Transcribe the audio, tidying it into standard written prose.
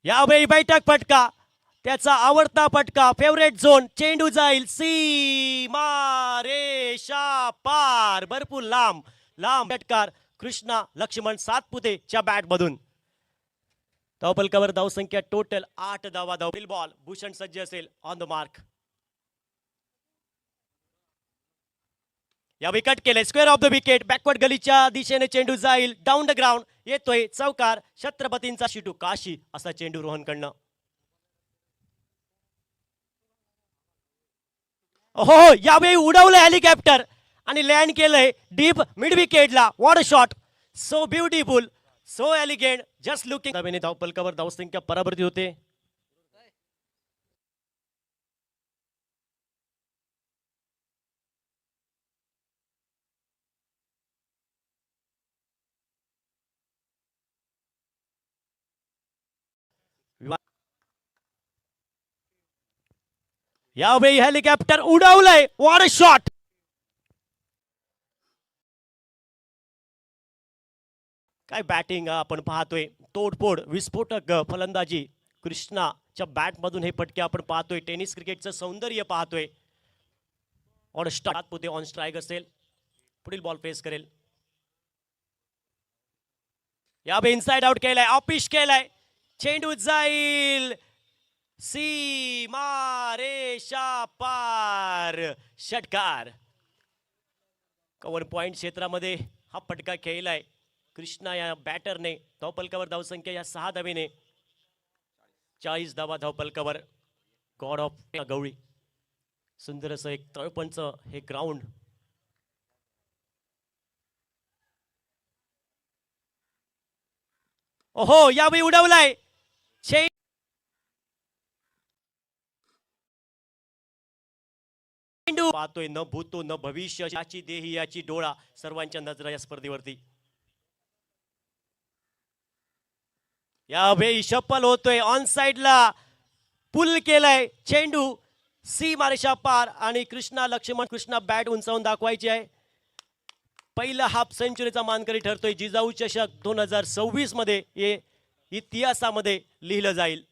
यावेळी बैठक फटका, त्याचा आवडता फटका, फेवरेट झोन. चेंडू जाईल सीमा रेषा पार, भरपूर लांब लांब षटकार कृष्णा लक्ष्मण सातपुतेच्या बॅट मधून. धावफलकावर धावसंख्या टोटल 8 धावा. धाव बॉल. भूषण सज्ज असेल ऑन द मार्क. या विकेट केले. Square off the wicket. Backward गलीच्या दिशेने चेंडू जाईल. Down the ground. येतोय चौकार. छत्रपतींचा शिटू काशी असा चेंडू रोहनकडनं. हो, यावेळी उडवलं हेलिकॉप्टर आणि लँड केलंय डीप मिड विकेटला. What a shot. So beautiful, so elegant, just looking. धावफलकावर धावसंख्या परावर्तित होते. यावेळी हेलिकॉप्टर उडवलंय. What a shot. काय बॅटिंग आपण पाहतोय. तोडफोड विस्फोटक फलंदाजी कृष्णाच्या बॅट मधून हे फटके आपण पाहतोय. टेनिस क्रिकेटचं सौंदर्य पाहतोय. ऑन स्टार्ट पुते ऑन स्ट्राईक असेल. पुढील बॉल फेस करेल. यावेळी इनसाइड आउट केलाय. ऑफिश केलाय. चेंडू जाईल सीमा रेषा पार. षटकार. कव्हर पॉइंट क्षेत्रामध्ये हा फटका खेळलाय कृष्णा या बॅटरने. धावफलकावर धावसंख्या या 6 धावेने. 40 धावा धावफलकावर. गॉड ऑफ गवळी. सुंदर असं एक तळपंच हे ग्राउंड. ओहो, यावेळी उडवलाय. चेंडू पाहतोय. न भूतो न भविष्य, याची देही याची डोळा. सर्वांच्या नजरा या स्पर्धेवरती. यावेळी शप्पल होतोय. ऑन साइडला पुल केलाय. चेंडू सीमा रेषा पार आणि कृष्णा लक्ष्मण. कृष्णा बॅट उंचावून दाखवायची आहे. पहिला हाफ सेंचुरीचा मानकरी ठरतोय. जिजाऊ चषक 2026 मध्ये इतिहासामध्ये लिहिलं जाईल.